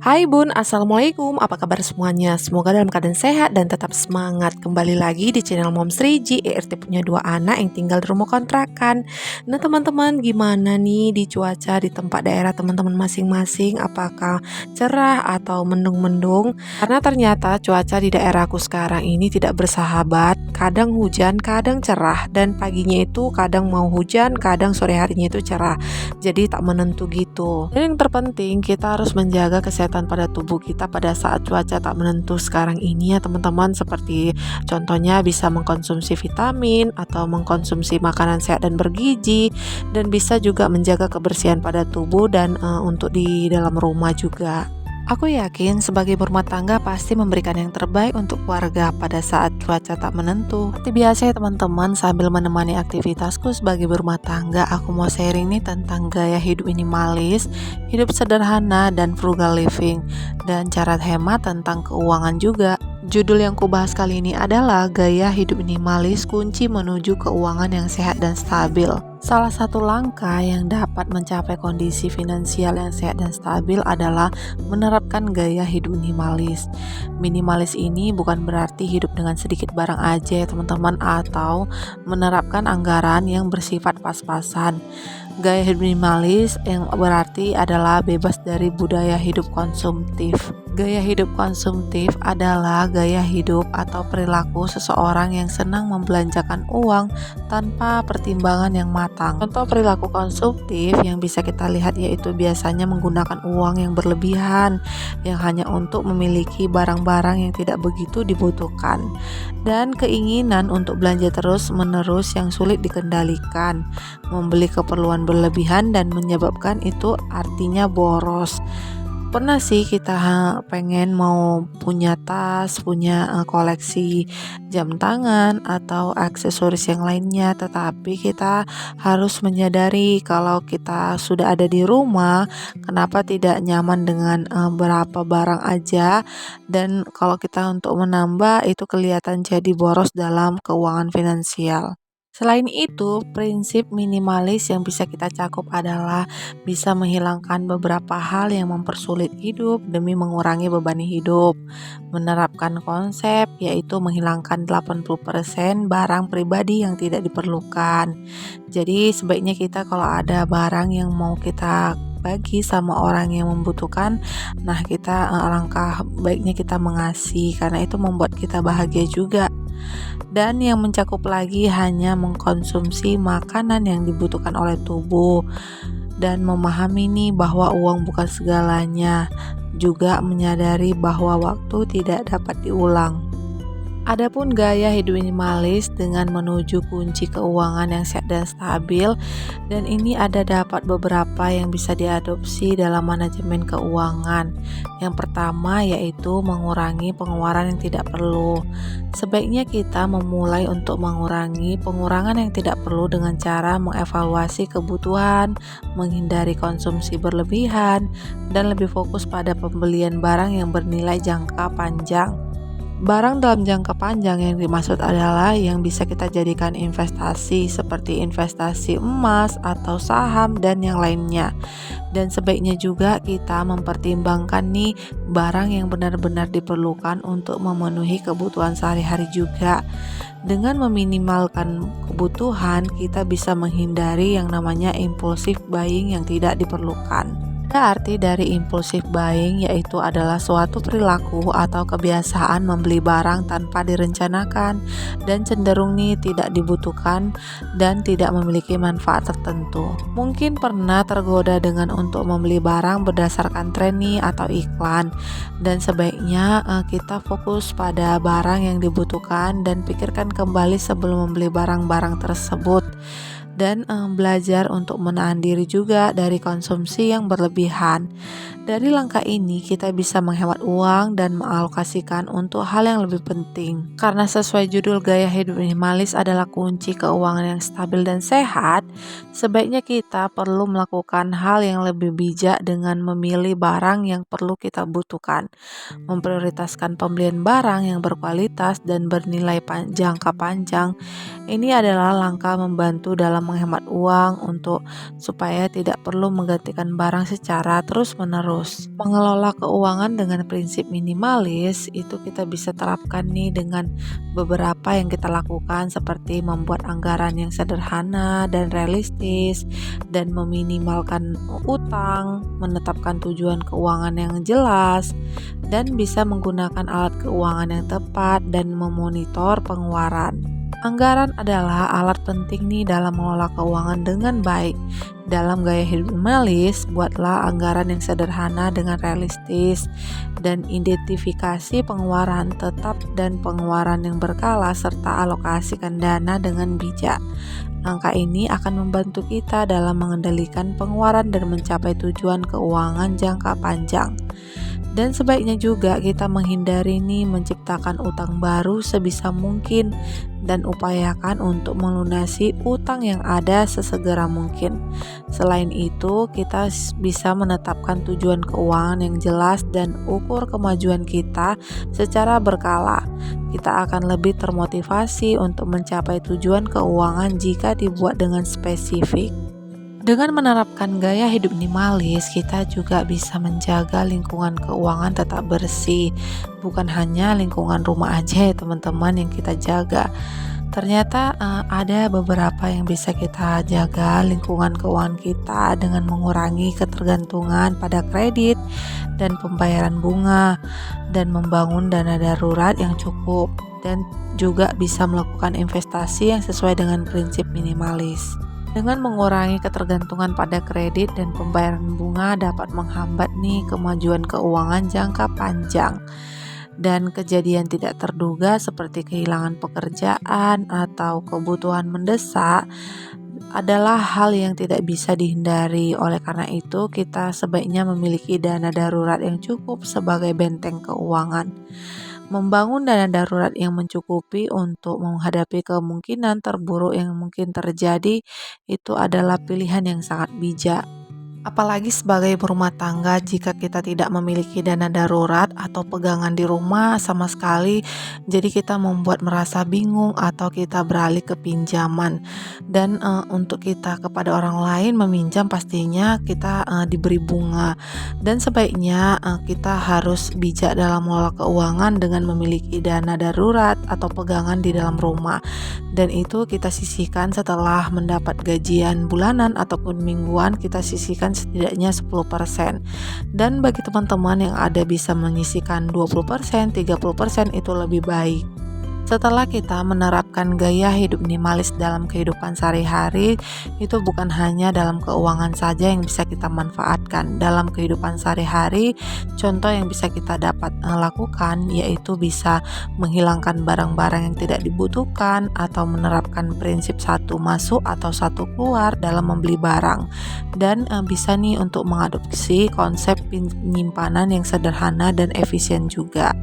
Hai Bun, Assalamualaikum. Apa kabar semuanya? Semoga dalam keadaan sehat dan tetap semangat. Kembali lagi di channel Moms 3G. ERT punya 2 anak yang tinggal di rumah kontrakan. Nah teman-teman, gimana nih di cuaca di tempat daerah teman-teman masing-masing? Apakah cerah atau mendung-mendung? Karena ternyata cuaca di daerahku sekarang ini tidak bersahabat. Kadang hujan, kadang cerah. Dan paginya itu kadang mau hujan, kadang sore harinya itu cerah. Jadi tak menentu gitu. Dan yang terpenting kita harus menjaga kesehatan pada tubuh kita pada saat cuaca tak menentu sekarang ini ya teman-teman, seperti contohnya bisa mengkonsumsi vitamin atau mengkonsumsi makanan sehat dan bergizi, dan bisa juga menjaga kebersihan pada tubuh dan untuk di dalam rumah juga. Aku yakin sebagai berumah tangga pasti memberikan yang terbaik untuk keluarga pada saat cuaca tak menentu. Seperti biasa ya teman-teman, sambil menemani aktivitasku sebagai berumah tangga, aku mau sharing nih tentang gaya hidup minimalis, hidup sederhana dan frugal living, dan cara hemat tentang keuangan juga. Judul yang kubahas kali ini adalah gaya hidup minimalis, kunci menuju keuangan yang sehat dan stabil. Salah satu langkah yang dapat mencapai kondisi finansial yang sehat dan stabil adalah menerapkan gaya hidup minimalis. Minimalis ini bukan berarti hidup dengan sedikit barang aja ya teman-teman, atau menerapkan anggaran yang bersifat pas-pasan. Gaya hidup minimalis yang berarti adalah bebas dari budaya hidup konsumtif. Gaya hidup konsumtif adalah gaya hidup atau perilaku seseorang yang senang membelanjakan uang tanpa pertimbangan yang matang. Contoh perilaku konsumtif yang bisa kita lihat yaitu biasanya menggunakan uang yang berlebihan, yang hanya untuk memiliki barang-barang yang tidak begitu dibutuhkan, dan keinginan untuk belanja terus-menerus yang sulit dikendalikan, membeli keperluan berlebihan dan menyebabkan itu artinya boros. Pernah sih kita pengen mau punya tas, punya koleksi jam tangan atau aksesoris yang lainnya, tetapi kita harus menyadari kalau kita sudah ada di rumah, kenapa tidak nyaman dengan berapa barang aja, dan kalau kita untuk menambah itu kelihatan jadi boros dalam keuangan finansial. Selain itu, prinsip minimalis yang bisa kita cakup adalah bisa menghilangkan beberapa hal yang mempersulit hidup demi mengurangi beban hidup. Menerapkan konsep yaitu menghilangkan 80% barang pribadi yang tidak diperlukan. Jadi sebaiknya kita kalau ada barang yang mau kita bagi sama orang yang membutuhkan, nah kita alangkah baiknya kita mengasih karena itu membuat kita bahagia juga. Dan yang mencakup lagi hanya mengkonsumsi makanan yang dibutuhkan oleh tubuh, dan memahami nih bahwa uang bukan segalanya, juga menyadari bahwa waktu tidak dapat diulang. Adapun gaya hidup minimalis dengan menuju kunci keuangan yang sehat dan stabil, dan ini ada dapat beberapa yang bisa diadopsi dalam manajemen keuangan. Yang pertama yaitu mengurangi pengeluaran yang tidak perlu. Sebaiknya kita memulai untuk mengurangi pengurangan yang tidak perlu dengan cara mengevaluasi kebutuhan, menghindari konsumsi berlebihan, dan lebih fokus pada pembelian barang yang bernilai jangka panjang. Barang dalam jangka panjang yang dimaksud adalah yang bisa kita jadikan investasi seperti investasi emas atau saham dan yang lainnya. Dan sebaiknya juga kita mempertimbangkan nih barang yang benar-benar diperlukan untuk memenuhi kebutuhan sehari-hari juga. Dengan meminimalkan kebutuhan, kita bisa menghindari yang namanya impulsif buying yang tidak diperlukan. Arti dari impulsif buying yaitu adalah suatu perilaku atau kebiasaan membeli barang tanpa direncanakan dan cenderung nih tidak dibutuhkan dan tidak memiliki manfaat tertentu. Mungkin pernah tergoda dengan untuk membeli barang berdasarkan tren nih atau iklan, dan sebaiknya kita fokus pada barang yang dibutuhkan dan pikirkan kembali sebelum membeli barang-barang tersebut. Dan belajar untuk menahan diri juga dari konsumsi yang berlebihan. Dari langkah ini kita bisa menghemat uang dan mengalokasikan untuk hal yang lebih penting. Karena sesuai judul gaya hidup minimalis adalah kunci keuangan yang stabil dan sehat, sebaiknya kita perlu melakukan hal yang lebih bijak dengan memilih barang yang perlu kita butuhkan, memprioritaskan pembelian barang yang berkualitas dan bernilai jangka panjang. Ini adalah langkah membantu dalam menghemat uang supaya tidak perlu menggantikan barang secara terus-menerus. Mengelola keuangan dengan prinsip minimalis itu kita bisa terapkan nih dengan beberapa yang kita lakukan, seperti membuat anggaran yang sederhana dan realistis, dan meminimalkan utang, menetapkan tujuan keuangan yang jelas, dan bisa menggunakan alat keuangan yang tepat dan memonitor pengeluaran. Anggaran adalah alat penting nih dalam mengelola keuangan dengan baik. Dalam gaya hidup minimalis, buatlah anggaran yang sederhana dengan realistis, dan identifikasi pengeluaran tetap dan pengeluaran yang berkala, serta alokasikan dana dengan bijak. Langkah ini akan membantu kita dalam mengendalikan pengeluaran dan mencapai tujuan keuangan jangka panjang. Dan sebaiknya juga kita menghindari nih menciptakan utang baru sebisa mungkin, dan upayakan untuk melunasi utang yang ada sesegera mungkin. Selain itu, kita bisa menetapkan tujuan keuangan yang jelas dan ukur kemajuan kita secara berkala. Kita akan lebih termotivasi untuk mencapai tujuan keuangan jika dibuat dengan spesifik. Dengan menerapkan gaya hidup minimalis, kita juga bisa menjaga lingkungan keuangan tetap bersih. Bukan hanya lingkungan rumah aja ya teman-teman yang kita jaga. Ternyata ada beberapa yang bisa kita jaga lingkungan keuangan kita dengan mengurangi ketergantungan pada kredit dan pembayaran bunga, dan membangun dana darurat yang cukup, dan juga bisa melakukan investasi yang sesuai dengan prinsip minimalis. Dengan mengurangi ketergantungan pada kredit dan pembayaran bunga dapat menghambat nih kemajuan keuangan jangka panjang. Dan kejadian tidak terduga seperti kehilangan pekerjaan atau kebutuhan mendesak adalah hal yang tidak bisa dihindari. Oleh karena itu, kita sebaiknya memiliki dana darurat yang cukup sebagai benteng keuangan. Membangun dana darurat yang mencukupi untuk menghadapi kemungkinan terburuk yang mungkin terjadi itu adalah pilihan yang sangat bijak. Apalagi sebagai berumah tangga, jika kita tidak memiliki dana darurat atau pegangan di rumah sama sekali, jadi kita membuat merasa bingung atau kita beralih ke pinjaman. Dan untuk kita kepada orang lain meminjam, pastinya kita diberi bunga. Dan sebaiknya kita harus bijak dalam mengelola keuangan dengan memiliki dana darurat atau pegangan di dalam rumah. Dan itu kita sisihkan setelah mendapat gajian bulanan ataupun mingguan, kita sisihkan setidaknya 10%. Dan bagi teman-teman yang ada bisa menyisihkan 20%, 30% itu lebih baik. Setelah kita menerapkan gaya hidup minimalis dalam kehidupan sehari-hari, itu bukan hanya dalam keuangan saja yang bisa kita manfaatkan. Dalam kehidupan sehari-hari, contoh yang bisa kita dapat lakukan yaitu bisa menghilangkan barang-barang yang tidak dibutuhkan, atau menerapkan prinsip satu masuk atau satu keluar dalam membeli barang. Dan bisa nih untuk mengadopsi konsep penyimpanan yang sederhana dan efisien juga.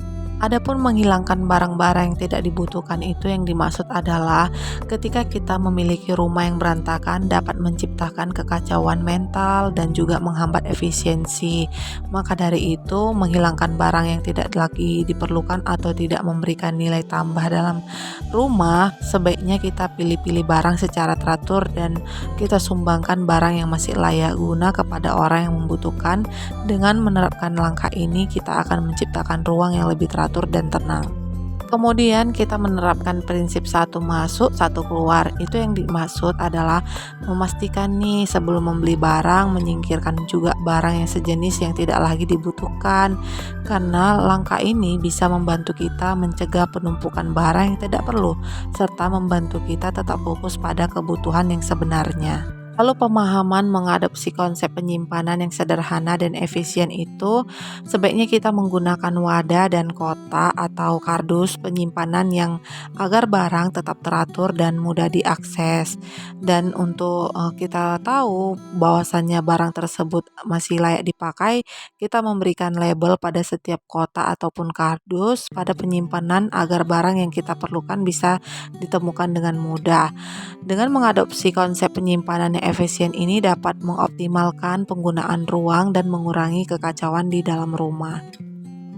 Adapun menghilangkan barang-barang yang tidak dibutuhkan, itu yang dimaksud adalah ketika kita memiliki rumah yang berantakan dapat menciptakan kekacauan mental dan juga menghambat efisiensi. Maka dari itu, menghilangkan barang yang tidak lagi diperlukan atau tidak memberikan nilai tambah dalam rumah, sebaiknya kita pilih-pilih barang secara teratur dan kita sumbangkan barang yang masih layak guna kepada orang yang membutuhkan. Dengan menerapkan langkah ini, kita akan menciptakan ruang yang lebih teratur dan tenang. Kemudian kita menerapkan prinsip satu masuk satu keluar. Itu yang dimaksud adalah memastikan nih sebelum membeli barang, menyingkirkan juga barang yang sejenis yang tidak lagi dibutuhkan, karena langkah ini bisa membantu kita mencegah penumpukan barang yang tidak perlu, serta membantu kita tetap fokus pada kebutuhan yang sebenarnya. Lalu pemahaman mengadopsi konsep penyimpanan yang sederhana dan efisien itu, sebaiknya kita menggunakan wadah dan kotak atau kardus penyimpanan yang agar barang tetap teratur dan mudah diakses. Dan untuk kita tahu bahwasannya barang tersebut masih layak dipakai, kita memberikan label pada setiap kotak ataupun kardus pada penyimpanan agar barang yang kita perlukan bisa ditemukan dengan mudah. Dengan mengadopsi konsep penyimpanan yang efisien ini dapat mengoptimalkan penggunaan ruang dan mengurangi kekacauan di dalam rumah.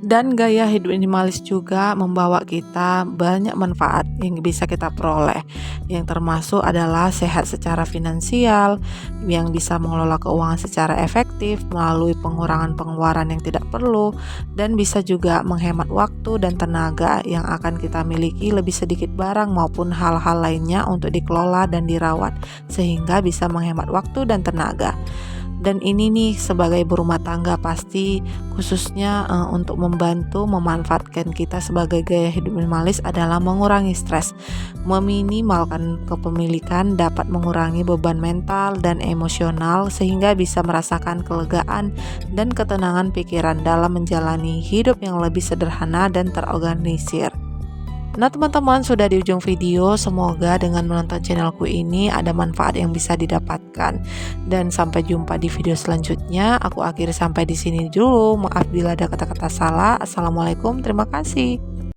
Dan gaya hidup minimalis juga membawa kita banyak manfaat yang bisa kita peroleh, yang termasuk adalah sehat secara finansial, yang bisa mengelola keuangan secara efektif melalui pengurangan pengeluaran yang tidak perlu, dan bisa juga menghemat waktu dan tenaga yang akan kita miliki lebih sedikit barang maupun hal-hal lainnya untuk dikelola dan dirawat, sehingga bisa menghemat waktu dan tenaga. Dan ini nih sebagai ibu rumah tangga pasti khususnya untuk membantu memanfaatkan kita sebagai gaya hidup minimalis adalah mengurangi stres. Meminimalkan kepemilikan dapat mengurangi beban mental dan emosional sehingga bisa merasakan kelegaan dan ketenangan pikiran dalam menjalani hidup yang lebih sederhana dan terorganisir. Nah teman-teman, sudah di ujung video, semoga dengan menonton channelku ini ada manfaat yang bisa didapatkan. Dan sampai jumpa di video selanjutnya. Aku akhiri sampai di sini dulu. Maaf bila ada kata-kata salah. Assalamualaikum, terima kasih.